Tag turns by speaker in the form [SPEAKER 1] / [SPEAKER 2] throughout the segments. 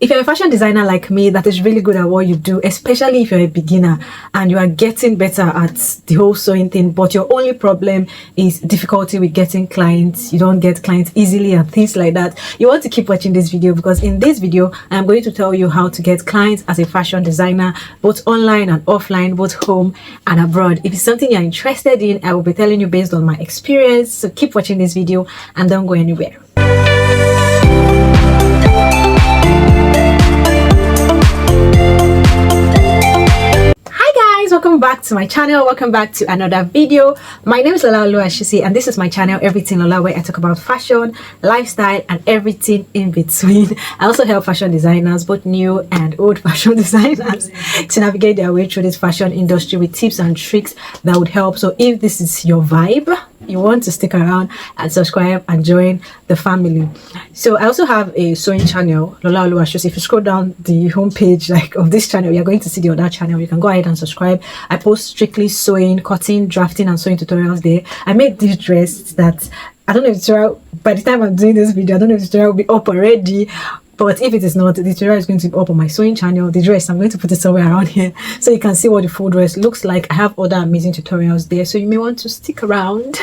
[SPEAKER 1] If you're a fashion designer like me that is really good at what you do, especially if you're a beginner and you are getting better at the whole sewing thing, but your only problem is difficulty with getting clients, you don't get clients easily and things like that, you want to keep watching this video, because in this video I'm going to tell you how to get clients as a fashion designer, both online and offline, both home and abroad. If it's something you're interested in, I will be telling you based on my experience. So keep watching this video and don't go anywhere. Welcome back to my channel. Welcome back to another video. My name is Lola Oluwashisi and this is my channel Everything Lola, where I talk about fashion, lifestyle and everything in between. I also help fashion designers, both new and old fashion designers, to navigate their way through this fashion industry with tips and tricks that would help. So if this is your vibe, you want to stick around and subscribe and join the family. So I also have a sewing channel, Lola Oluwashisi. If you scroll down the homepage of this channel, you're going to see the other channel. You can go ahead and subscribe. I post strictly sewing, cutting, drafting and sewing tutorials there. I made this dress that I don't know if the tutorial, by the time I'm doing this video, I don't know if the tutorial will be up already. But if it is not, the tutorial is going to be up on my sewing channel. The dress, I'm going to put it somewhere around here so you can see what the full dress looks like. I have other amazing tutorials there, so you may want to stick around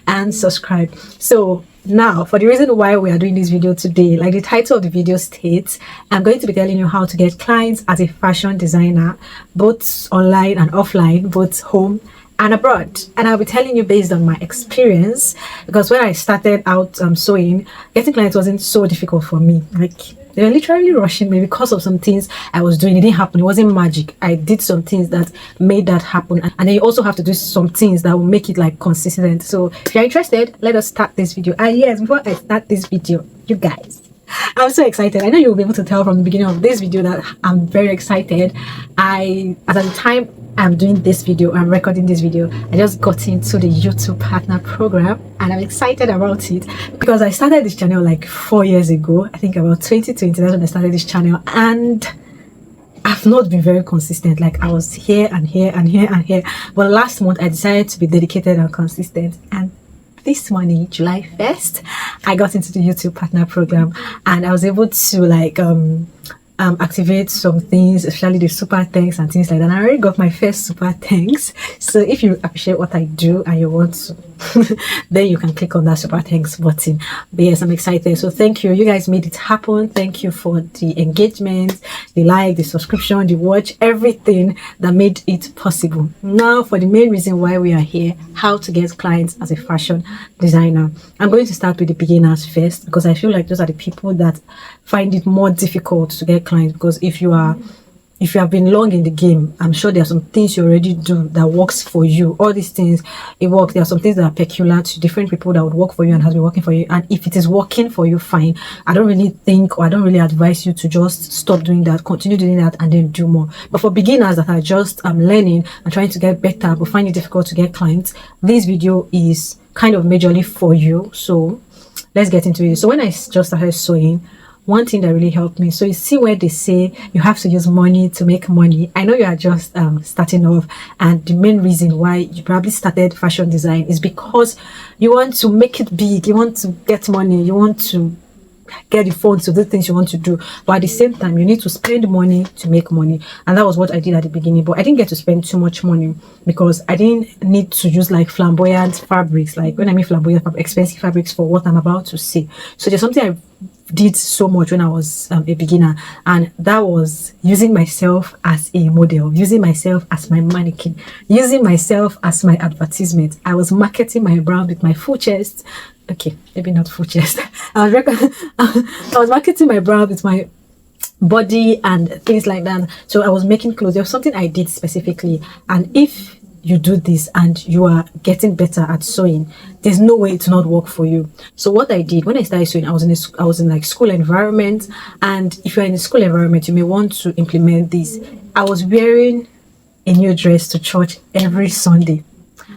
[SPEAKER 1] and subscribe. So now, for the reason why we are doing this video today, like the title of the video states, I'm going to be telling you how to get clients as a fashion designer, both online and offline, both home and abroad. And I'll be telling you based on my experience, because when I started out sewing, getting clients wasn't so difficult for me. Like, they were literally rushing me because of some things I was doing. It didn't happen. It wasn't magic. I did some things that made that happen, and then you also have to do some things that will make it like consistent. So if you're interested, let us start this video. And yes, before I start this video, you guys, I'm so excited. I know you'll be able to tell from the beginning of this video that I'm very excited. At the time I'm doing this video, I'm recording this video, I just got into the YouTube partner program and I'm excited about it because I started this channel like 4 years ago. I think about 2020, that's when I started this channel, and I've not been very consistent. Like, I was here and here and here and here, but last month I decided to be dedicated and consistent, and this morning, July 1st, I got into the YouTube partner program and I was able to like activate some things, especially the super thanks and things like that. And I already got my first super thanks. So if you appreciate what I do and you want to, then you can click on that super thanks button. But yes, I'm excited. So thank you. You guys made it happen. Thank you for the engagement, the like, the subscription, the watch, everything that made it possible. Now for the main reason why we are here, how to get clients as a fashion designer. I'm going to start with the beginners first, because I feel like those are the people that find it more difficult to get clients. Because if you have been long in the game, I'm sure there are some things you already do that works for you. All these things, it works. There are some things that are peculiar to different people that would work for you and has been working for you. And if it is working for you, fine. I don't really think, or I don't really advise you to just stop doing that, continue doing that and then do more. But for beginners that are just learning and trying to get better but find it difficult to get clients, this video is kind of majorly for you. So let's get into it. So when I just started sewing, one thing that really helped me, so you see where they say you have to use money to make money. I know you are just starting off, and the main reason why you probably started fashion design is because you want to make it big, you want to get money, you want to get the funds to do things you want to do, but at the same time you need to spend money to make money. And that was what I did at the beginning, but I didn't get to spend too much money because I didn't need to use like flamboyant fabrics. Like, when I mean flamboyant, expensive fabrics for what I'm about to say. So there's something I did so much when I was a beginner, and that was using myself as a model, using myself as my mannequin, using myself as my advertisement. I was marketing my brand with my full chest. Okay, maybe not full chest. I was marketing my brand with my body and things like that. So I was making clothes. There was something I did specifically, and if you do this and you are getting better at sewing, there's no way to not work for you. So what I did when I started sewing, I was in like school environment, and if you're in a school environment, you may want to implement this. I was wearing a new dress to church every Sunday.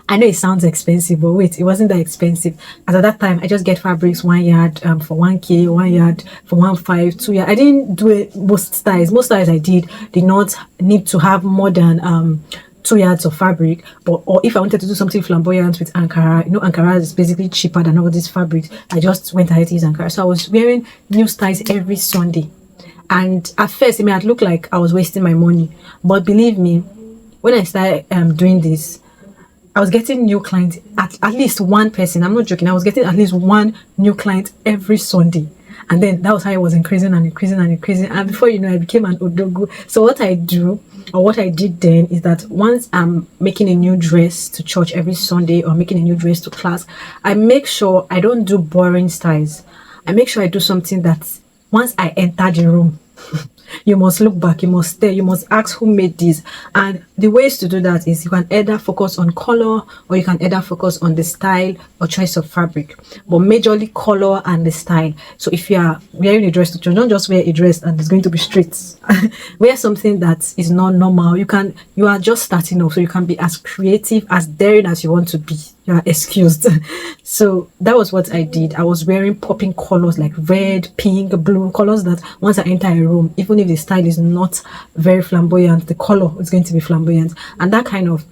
[SPEAKER 1] I know it sounds expensive, but wait, it wasn't that expensive. As at that time, I just get fabrics 1 yard for 1k, 1 yard for 1.5, 2 yard. I didn't do it most styles. Most styles I did not need to have more than 2 yards of fabric. Or if I wanted to do something flamboyant with Ankara, you know, Ankara is basically cheaper than all these fabrics. I just went ahead to use Ankara. So I was wearing new styles every Sunday. And at first, it may have looked like I was wasting my money. But believe me, when I started doing this, I was getting new clients, at least one person. I'm not joking. I was getting at least one new client every Sunday. And then that was how it was increasing and increasing and increasing. And before you know, I became an odogu. So what I do, or what I did then, is that once I'm making a new dress to church every Sunday or making a new dress to class, I make sure I don't do boring styles. I make sure I do something that once I enter the room, you must look back, you must stare, you must ask who made this. And the ways to do that is you can either focus on color, or you can either focus on the style or choice of fabric, but majorly color and the style. So if you are wearing a dress to church, don't just wear a dress and it's going to be straight. Wear something that is not normal. You are just starting off, so you can be as creative, as daring as you want to be. You are excused. So that was what I did. I was wearing popping colors like red, pink, blue, colors that once I enter a room, even if the style is not very flamboyant, the color is going to be flamboyant. And that kind of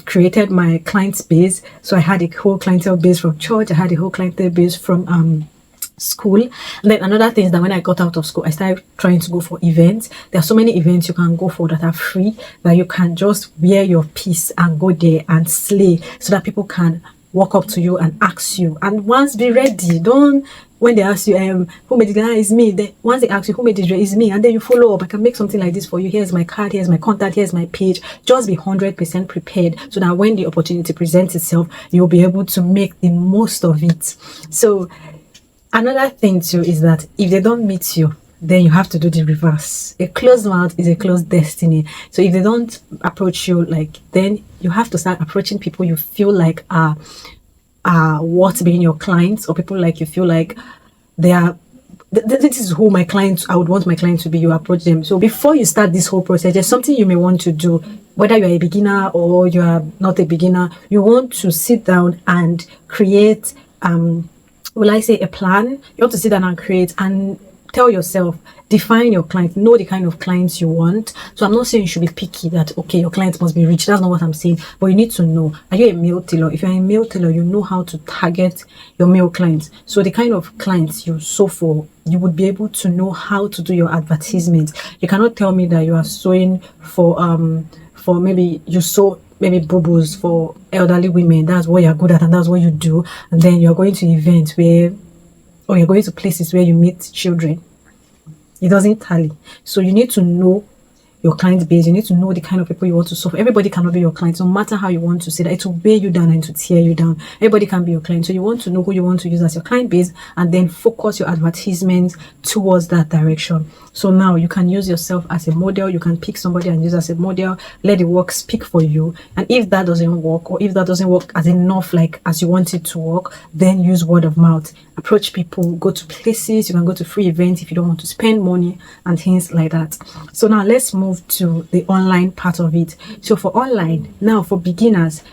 [SPEAKER 1] created my client base. So I had a whole clientele base from church. I had a whole clientele base from school. And then another thing is that when I got out of school, I started trying to go for events. There are so many events you can go for that are free, that you can just wear your piece and go there and slay, so that people can walk up to you and ask you. And once, be ready. Don't, when they ask you who made it, it's me. Then once they ask you who made it, it's me, and then you follow up. I can make something like this for you. Here's my card, here's my contact, here's my page. Just be 100% prepared, so that when the opportunity presents itself, you'll be able to make the most of it. So another thing too is that if they don't meet you, then you have to do the reverse. A closed mouth is a closed destiny. So if they don't approach you, then you have to start approaching people you feel like are worth being your clients, or people like you feel like they are. This is who my clients, I would want my clients to be. You approach them. So before you start this whole process, there's something you may want to do. Whether you're a beginner or you are not a beginner, you want to sit down and create will I say a plan. You want to sit down and create and tell yourself, define your client, know the kind of clients you want. So I'm not saying you should be picky that, okay, your client must be rich. That's not what I'm saying. But you need to know, are you a male tailor? If you're a male tailor, you know how to target your male clients. So the kind of clients you sew for, you would be able to know how to do your advertisements. You cannot tell me that you are sewing for maybe you sew maybe boo-boos for elderly women. That's what you're good at and that's what you do. And then you're going to events where, or you're going to places where you meet children. It doesn't tally. So you need to know your client base. You need to know the kind of people you want to serve. Everybody cannot be your client. No matter how you want to say that, it will weigh you down and to tear you down. Everybody can be your client. So you want to know who you want to use as your client base, and then focus your advertisements towards that direction. So now you can use yourself as a model. You can pick somebody and use as a model. Let the work speak for you. And if that doesn't work, or if that doesn't work as enough, like as you want it to work, then use word of mouth. Approach people, go to places. You can go to free events if you don't want to spend money and things like that. So now let's move to the online part of it. So for online, now for beginners,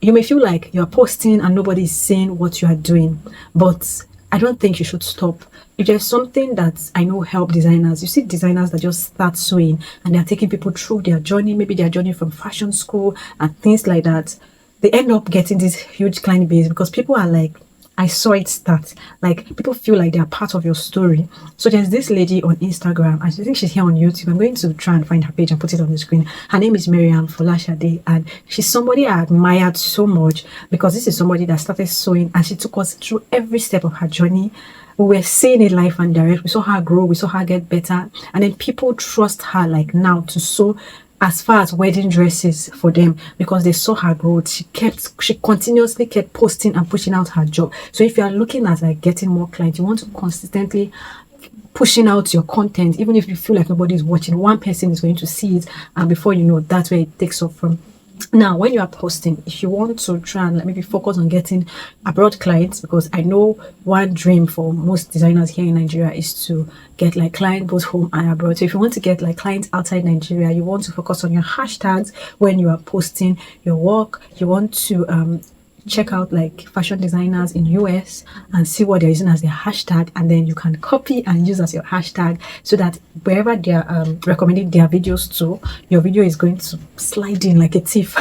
[SPEAKER 1] you may feel like you're posting and nobody is saying what you are doing, but I don't think you should stop. If there's something that I know help designers, you see designers that just start sewing and they're taking people through their journey, maybe their journey from fashion school and things like that. They end up getting this huge client base because people are like, I saw it start. Like, people feel like they are part of your story. So there's this lady on Instagram. I think she's here on YouTube. I'm going to try and find her page and put it on the screen. Her name is Miriam Folashade, and she's somebody I admired so much because this is somebody that started sewing and she took us through every step of her journey. We were seeing it live and direct. We saw her grow. We saw her get better. And then people trust her like now to sew as far as wedding dresses for them because they saw her growth. She continuously kept posting and pushing out her job. So if you are looking at like getting more clients, you want to consistently pushing out your content, even if you feel like nobody is watching, one person is going to see it, and before you know, that's where it takes off from. Now, when you are posting, if you want to try and maybe focus on getting abroad clients, because I know one dream for most designers here in Nigeria is to get like clients both home and abroad. So if you want to get like clients outside Nigeria, you want to focus on your hashtags when you are posting your work. You want to check out like fashion designers in US and see what they're using as their hashtag, and then you can copy and use as your hashtag so that wherever they're recommending their videos to, your video is going to slide in like a thief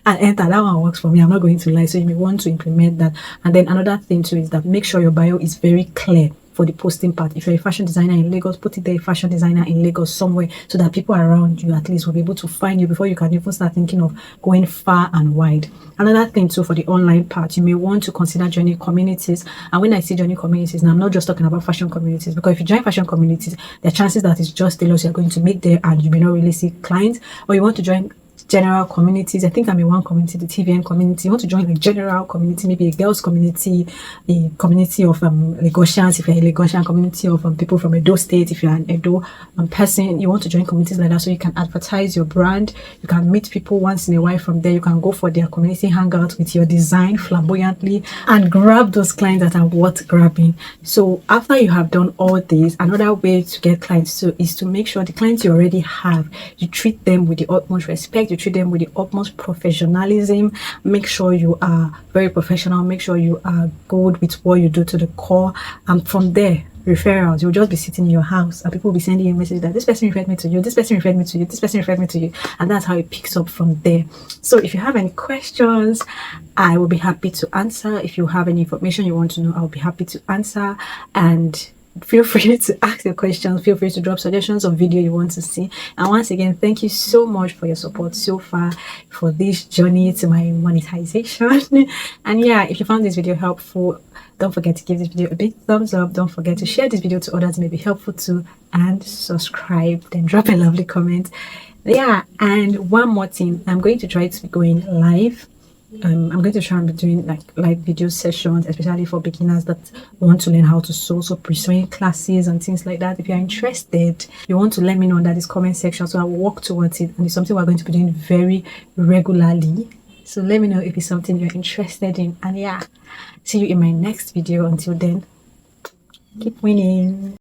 [SPEAKER 1] and enter. That one works for me, I'm not going to lie. So you may want to implement that. And then another thing too is that make sure your bio is very clear for the posting part. If you're a fashion designer in Lagos, put it there, fashion designer in Lagos somewhere, so that people around you at least will be able to find you before you can even start thinking of going far and wide. Another thing too, for the online part, you may want to consider joining communities. And when I say joining communities, now I'm not just talking about fashion communities, because if you join fashion communities, there are chances that it's just tailors you're going to meet there and you may not really see clients. Or you want to join general communities. I think I'm in one community, the TVN community. You want to join like general community, maybe a girls community, a community of Lagosians, if you're a Lagosian, community of people from Edo State, if you're an Edo person. You want to join communities like that so you can advertise your brand. You can meet people once in a while from there. You can go for their community hangouts with your design flamboyantly and grab those clients that are worth grabbing. So after you have done all this, another way to get clients too is to make sure the clients you already have, you treat them with the utmost respect, you treat them with the utmost professionalism. Make sure you are very professional, make sure you are good with what you do to the core, and from there, referrals. You'll just be sitting in your house and people will be sending you a message that this person referred me to you, this person referred me to you, this person referred me to you, and that's how it picks up from there. So if you have any questions, I will be happy to answer. If you have any information you want to know, I'll be happy to answer. And feel free to ask your questions, feel free to drop suggestions of video you want to see. And once again, thank you so much for your support so far for this journey to my monetization. And yeah, if you found this video helpful, don't forget to give this video a big thumbs up. Don't forget to share this video to others who may be helpful too, and subscribe, then drop a lovely comment. Yeah, and one more thing, I'm going to try to be going live. I'm going to try and be doing like live video sessions, especially for beginners that want to learn how to sew, so pre-sewing classes and things like that. If you're interested, you want to let me know in that comment section, so I will work towards it, and it's something we're going to be doing very regularly. So let me know if it's something you're interested in. And yeah, see you in my next video. Until then, keep winning.